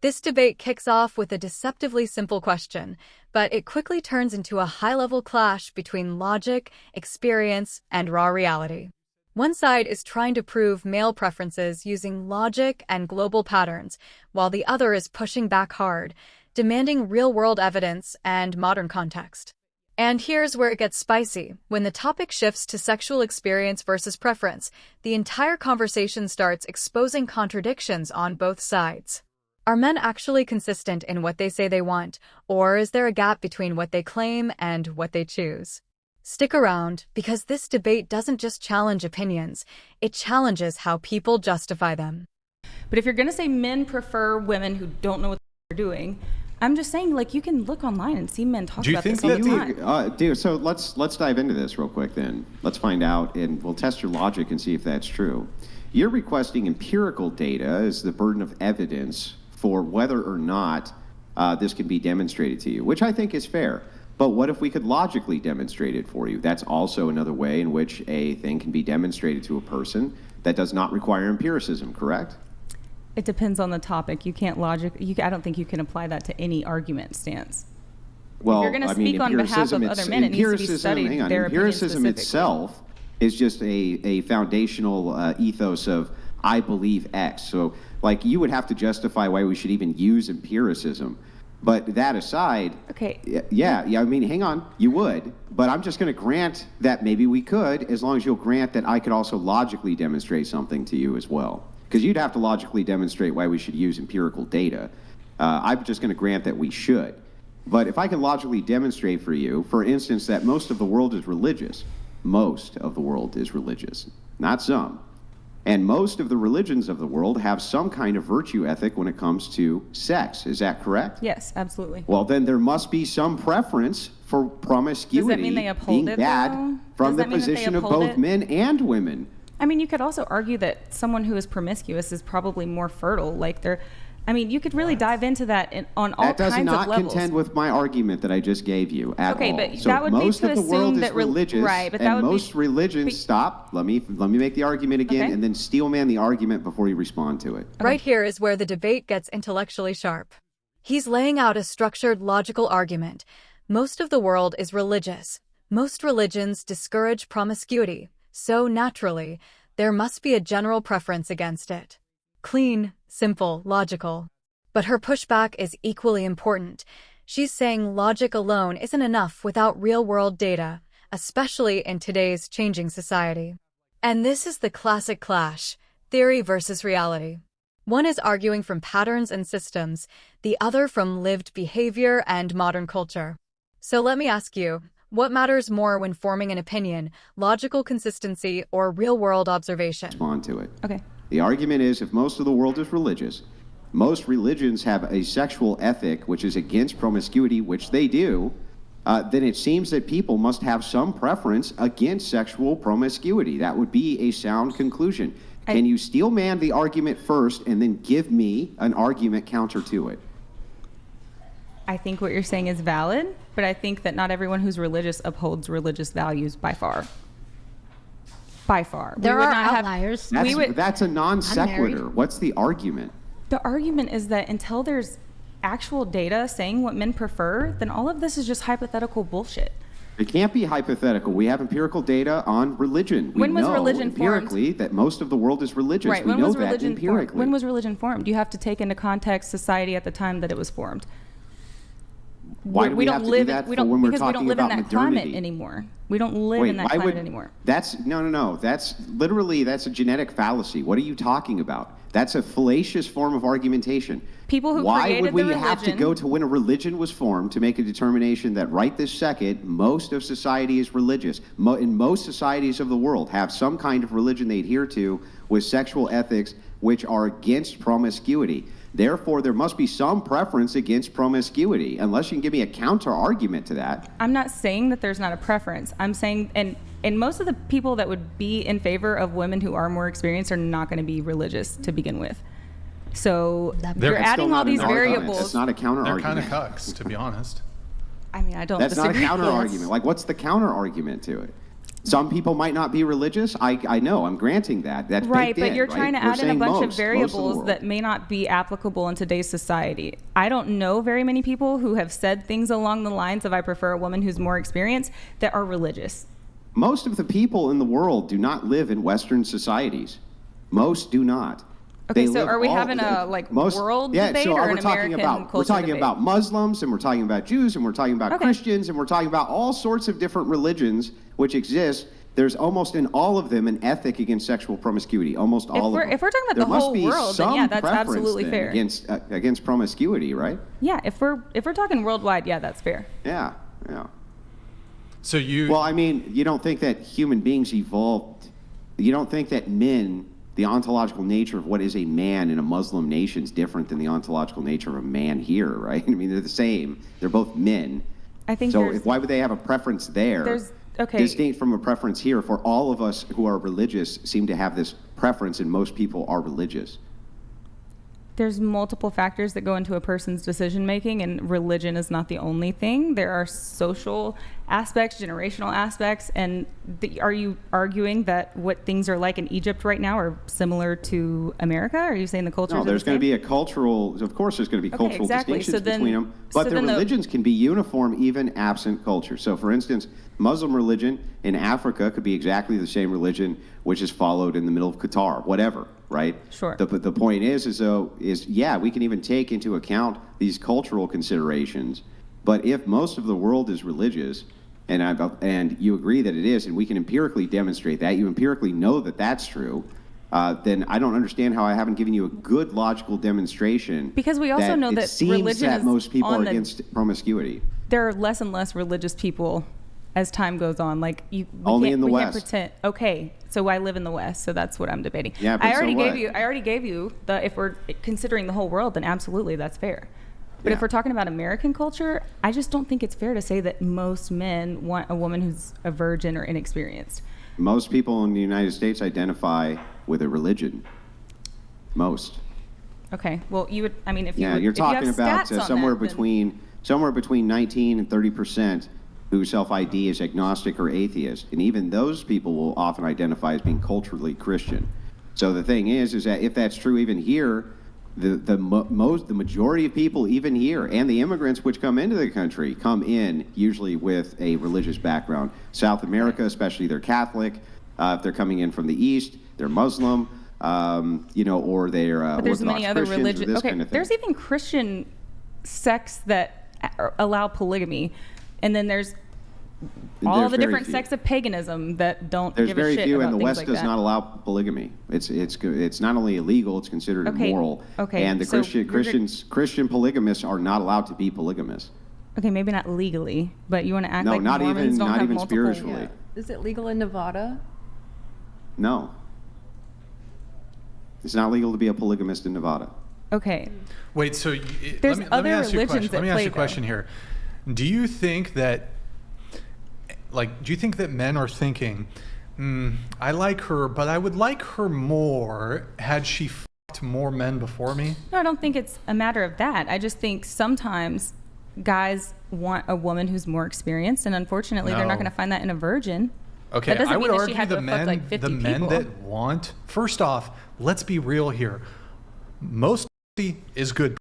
This debate kicks off with a deceptively simple question, but it quickly turns into a high-level clash between logic, experience, and raw reality. One side is trying to prove male preferences using logic and global patterns, while the other is pushing back hard, demanding real-world evidence and modern context. And here's where it gets spicy. When the topic shifts to sexual experience versus preference, the entire conversation starts exposing contradictions on both sides. Are men actually consistent in what they say they want, or is there a gap between what they claim and what they choose? Stick around, because this debate doesn't just challenge opinions, it challenges how people justify them. But if you're going to say men prefer women who don't know what they're doing, I'm just saying, like, you can look online and see men talk about this all the time. So let's dive into this real quick then. Let's find out, and we'll test your logic and see if that's true. You're requesting empirical data as the burden of evidence for whether or not this can be demonstrated to you, which I think is fair. But what if we could logically demonstrate it for you? That's also another way in which a thing can be demonstrated to a person that does not require empiricism, correct? It depends on the topic. You can't I don't think you can apply that to any argument stance. Well, if you're going to speak on behalf of other men, it needs to be studied. Hang on. Empiricism itself is just a foundational ethos of I believe X. So, like, you would have to justify why we should even use empiricism. But that aside, okay. Yeah, I mean, hang on, you would. But I'm just going to grant that maybe we could, as long as you'll grant that I could also logically demonstrate something to you as well. Because you'd have to logically demonstrate why we should use empirical data. I'm just going to grant that we should. But if I can logically demonstrate for you, for instance, that most of the world is religious. Most of the world is religious, not some. And most of the religions of the world have some kind of virtue ethic when it comes to sex. Is that correct? Yes, absolutely. Well, then there must be some preference for promiscuity. Does that mean they uphold being it, bad though? from the position of both men and women. I mean, you could also argue that someone who is promiscuous is probably more fertile. You could really dive into that on all kinds of levels. That does not contend with my argument that I just gave you at all. Okay, but so that would be most to of the world assume is that religious, right, but that and would most religions. Stop. Let me make the argument again, Okay. and then steelman the argument before you respond to it. Okay. Right here is where the debate gets intellectually sharp. He's laying out a structured, logical argument. Most of the world is religious. Most religions discourage promiscuity. So naturally, there must be a general preference against it. Clean, simple, logical. But her pushback is equally important. She's saying logic alone isn't enough without real-world data, especially in today's changing society. And this is the classic clash, theory versus reality. One is arguing from patterns and systems, the other from lived behavior and modern culture. So let me ask you, what matters more when forming an opinion, logical consistency or real-world observation? Respond to it. Okay. The argument is if most of the world is religious, most religions have a sexual ethic which is against promiscuity, which they do, then it seems that people must have some preference against sexual promiscuity. That would be a sound conclusion. Can you steelman the argument first and then give me an argument counter to it? I think what you're saying is valid, but I think that not everyone who's religious upholds religious values by far. By far. There are outliers. That's a non sequitur. What's the argument? The argument is that until there's actual data saying what men prefer, then all of this is just hypothetical bullshit. It can't be hypothetical. We have empirical data on religion. We when was know religion empirically formed? That most of the world is religious. Right. We know that empirically. When was religion formed? You have to take into context society at the time that it was formed. Why do we have to do that when we're talking about modernity? Because we don't live in that climate anymore. We don't live in that climate anymore. No. That's a genetic fallacy. What are you talking about? That's a fallacious form of argumentation. People who Why created would we the have to go to when a religion was formed to make a determination that right this second, most of society is religious? In most societies of the world have some kind of religion they adhere to with sexual ethics which are against promiscuity. Therefore, there must be some preference against promiscuity, unless you can give me a counter argument to that. I'm not saying that there's not a preference. I'm saying, and most of the people that would be in favor of women who are more experienced are not going to be religious to begin with. So you're adding all these variables. That's not a counter argument. They're kind of cucks, to be honest. I mean, I don't That's disagree. not a counter argument. Like, what's the counter argument to it? Some people might not be religious. I know. I'm granting that. That's right, baked but in, you're right? trying to We're add in a saying bunch of most variables of that may not be applicable in today's society. I don't know very many people who have said things along the lines of "I prefer a woman who's more experienced" that are religious. Most of the people in the world do not live in Western societies. Most do not. Okay, so are we having a world debate or an American culture We're talking debate? about Muslims, and we're talking about Jews, and we're talking about Christians, and we're talking about all sorts of different religions which exist. There's almost in all of them an ethic against sexual promiscuity. Almost all of them. If we're talking about the whole world, then yeah, that's absolutely fair. Against promiscuity, right? Yeah, if we're talking worldwide, yeah, that's fair. Yeah. So you... Well, I mean, you don't think that human beings evolved... You don't think that men... The ontological nature of what is a man in a Muslim nation is different than the ontological nature of a man here, right? I mean, they're the same. They're both men. I think so. Why would they have a preference there? Distinct from a preference here. For all of us who are religious, seem to have this preference, and most people are religious. There's multiple factors that go into a person's decision making, and religion is not the only thing. There are social aspects, generational aspects, and are you arguing that what things are like in Egypt right now are similar to America? Are you saying the culture? No, there's going to be a cultural. Of course, there's going to be cultural distinctions between them, but their religions can be uniform even absent culture. So, for instance, Muslim religion in Africa could be exactly the same religion which is followed in the middle of Qatar, whatever. Right? Sure. The point is we can even take into account these cultural considerations. But if most of the world is religious, and you agree that it is, and we can empirically demonstrate that, you empirically know that that's true, then I don't understand how I haven't given you a good logical demonstration. Because we also know that religion that most people are against promiscuity. There are less and less religious people as time goes on. Like only in the West. Can't pretend. Okay, so I live in the West, so that's what I'm debating. Yeah, but I already gave you the, if we're considering the whole world, then absolutely that's fair. But if we're talking about American culture, I just don't think it's fair to say that most men want a woman who's a virgin or inexperienced. Most people in the United States identify with a religion. Most. Okay. Well, you would. I mean, if you're talking about somewhere that, between 19 and 30% who self-ID as agnostic or atheist, and even those people will often identify as being culturally Christian. So the thing is that if that's true even here, the majority of people even here, and the immigrants which come into the country, come in usually with a religious background. South America, especially, they're Catholic. If they're coming in from the East, they're Muslim, or they're but there's Orthodox many other Christians, religions. kind of thing. There's even Christian sects that allow polygamy, and then there's all the different sects of paganism that don't give a shit about things like that. There's very few, and the West does not allow polygamy. It's not only illegal, it's considered immoral. Okay. And the Christian polygamists are not allowed to be polygamists. Okay, maybe not legally, but you want to act like not Mormons don't have multiple... spiritually. Yeah. Is it legal in Nevada? No. It's not legal to be a polygamist in Nevada. Okay. Wait, so there's let me ask you a question. Let me ask you a question here. Do you think that men are thinking, I like her, but I would like her more had she fucked more men before me? No, I don't think it's a matter of that. I just think sometimes guys want a woman who's more experienced, and unfortunately they're not going to find that in a virgin. Okay, I would argue the men people. that want, first off, let's be real here. Most is good.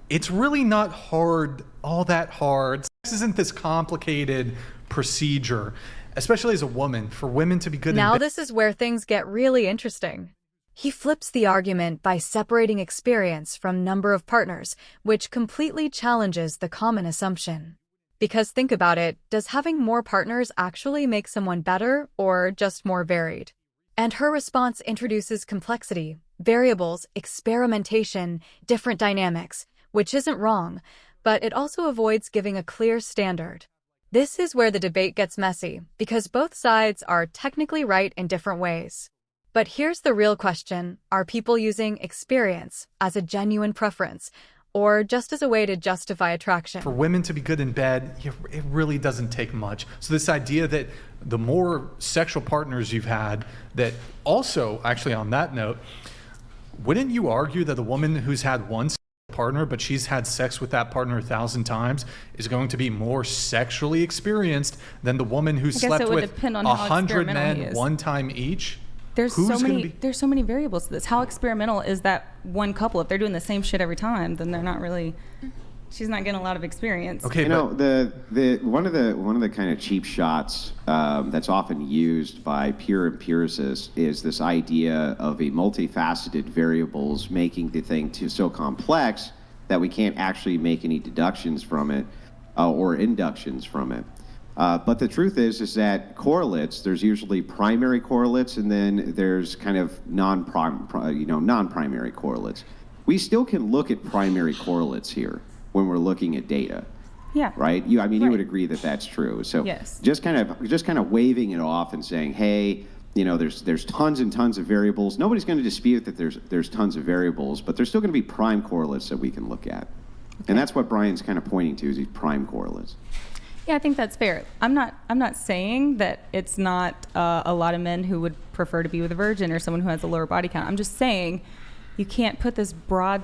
It's really not all that hard. Sex isn't this complicated procedure, especially as a woman, for women to be good. Now this is where things get really interesting. He flips the argument by separating experience from number of partners, which completely challenges the common assumption. Because think about it, does having more partners actually make someone better or just more varied? And her response introduces complexity, variables, experimentation, different dynamics, which isn't wrong, but it also avoids giving a clear standard. This is where the debate gets messy, because both sides are technically right in different ways. But here's the real question: are people using experience as a genuine preference, or just as a way to justify attraction? For women to be good in bed, it really doesn't take much. So this idea that the more sexual partners you've had, that also, actually on that note, wouldn't you argue that a woman who's had one partner, but she's had sex with that partner 1,000 times, is going to be more sexually experienced than the woman who slept with 100 men one time each? There's so many variables to this. How experimental is that one couple? If they're doing the same shit every time, then they're not really. She's not getting a lot of experience. Okay, the one of the kind of cheap shots that's often used by pure empiricists is this idea of a multifaceted variables making the thing so complex that we can't actually make any deductions from it or inductions from it. But the truth is that correlates, there's usually primary correlates, and then there's kind of non-primary correlates. We still can look at primary correlates here when we're looking at data. Yeah. Right? You would agree that that's true. So yes. just kind of waving it off and saying, hey, there's tons and tons of variables. Nobody's going to dispute that there's tons of variables, but there's still going to be prime correlates that we can look at. Okay. And that's what Brian's kind of pointing to, is these prime correlates. Yeah, I think that's fair. I'm not saying that it's not a lot of men who would prefer to be with a virgin or someone who has a lower body count. I'm just saying you can't put this broad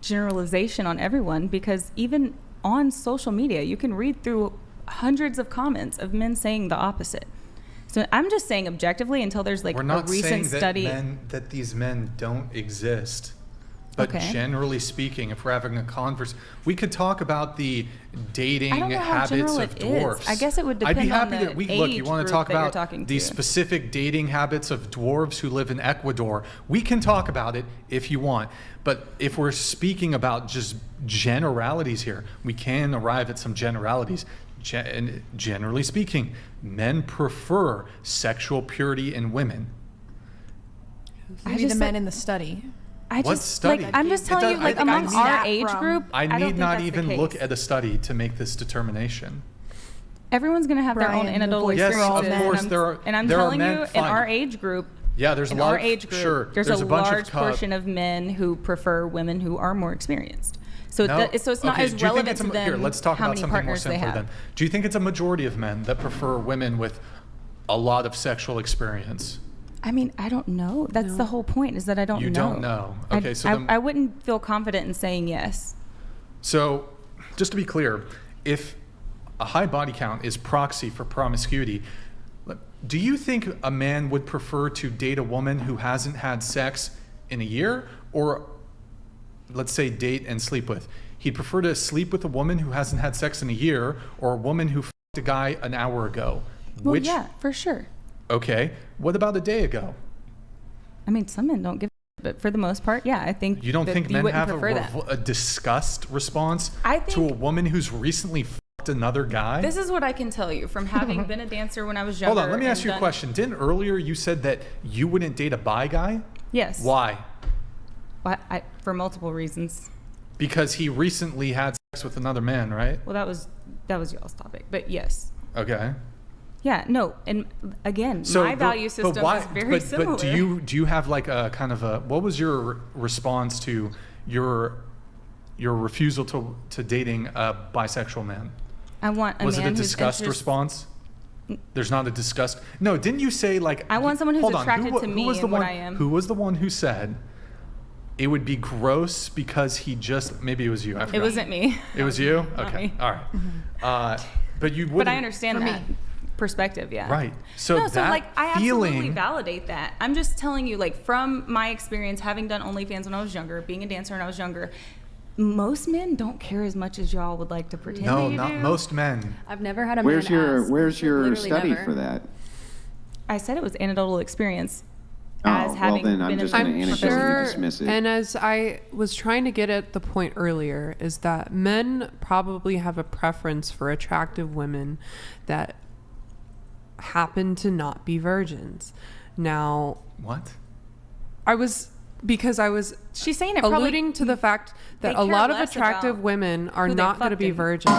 generalization on everyone, because even on social media you can read through hundreds of comments of men saying the opposite. So I'm just saying objectively, until there's like a recent study. We're not saying that these men don't exist. But generally speaking, if we're having a converse, we could talk about the dating habits of dwarfs. I guess it would depend on the age look, you want to talk about the to. specific dating habits of dwarves who live in Ecuador. We can talk about it if you want. But if we're speaking about just generalities here, we can arrive at some generalities. And generally speaking, men prefer sexual purity in women. Maybe the men in the study. What study? I'm just telling you, among our age group, I need not even look at a study to make this determination. Everyone's going to have their own anecdotal experience. Yes, of course. And I'm telling you, in our age group, there's a large portion of men who prefer women who are more experienced. So it's not as relevant to them. Here, let's talk about something more simpler then. Do you think it's a majority of men that prefer women with a lot of sexual experience? I mean, I don't know. That's the whole point, is that I don't know. You don't know. Okay, I wouldn't feel confident in saying yes. So, just to be clear, if a high body count is proxy for promiscuity, do you think a man would prefer to date a woman who hasn't had sex in a year, or let's say date and sleep with? He'd prefer to sleep with a woman who hasn't had sex in a year, or a woman who fucked a guy an hour ago? Well, yeah, for sure. Okay. What about a day ago? I mean, some men don't give a but for the most part, yeah, I think you don't think men have a disgust response to a woman who's recently fucked another guy? This is what I can tell you from having been a dancer when I was younger. Hold on, let me ask you a question. Didn't earlier you said that you wouldn't date a bi guy? Yes. Why? For multiple reasons. Because he recently had sex with another man, right? Well, that was y'all's topic, but yes. Okay. Yeah, no, and again, my value system is very similar. But do you have like a kind of a, what was your response to your refusal to dating a bisexual man? I want a man who's Was it a disgust response? There's not a disgust. No, didn't you say like I want someone who's attracted to me and what I am? Who was the one who said it would be gross because he just, maybe it was you. I forgot. It wasn't me. It was you? Okay. Me. All right. But you wouldn't. But I understand that perspective, yeah. Right. So I absolutely validate that. I'm just telling you, like, from my experience, having done OnlyFans when I was younger, being a dancer when I was younger, most men don't care as much as y'all would like to pretend. No, not most men. I've never had a man ask. Where's your study for that? I said it was anecdotal experience. I'm just going to anecdotally dismiss it. And as I was trying to get at the point earlier, is that men probably have a preference for attractive women that happen to not be virgins. Now, what? She's saying it alluding to the fact that a lot of attractive women are not going to be virgins.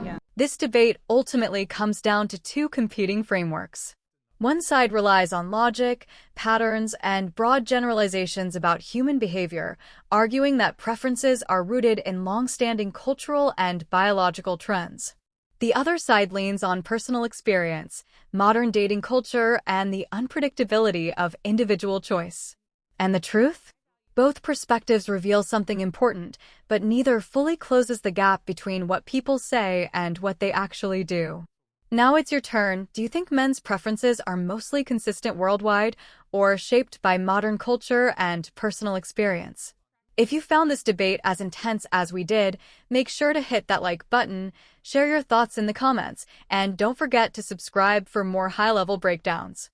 Yeah. This debate ultimately comes down to two competing frameworks. One side relies on logic, patterns, and broad generalizations about human behavior, arguing that preferences are rooted in long-standing cultural and biological trends. The other side leans on personal experience, modern dating culture, and the unpredictability of individual choice. And the truth? Both perspectives reveal something important, but neither fully closes the gap between what people say and what they actually do. Now it's your turn. Do you think men's preferences are mostly consistent worldwide, or shaped by modern culture and personal experience? If you found this debate as intense as we did, make sure to hit that like button, share your thoughts in the comments, and don't forget to subscribe for more high-level breakdowns.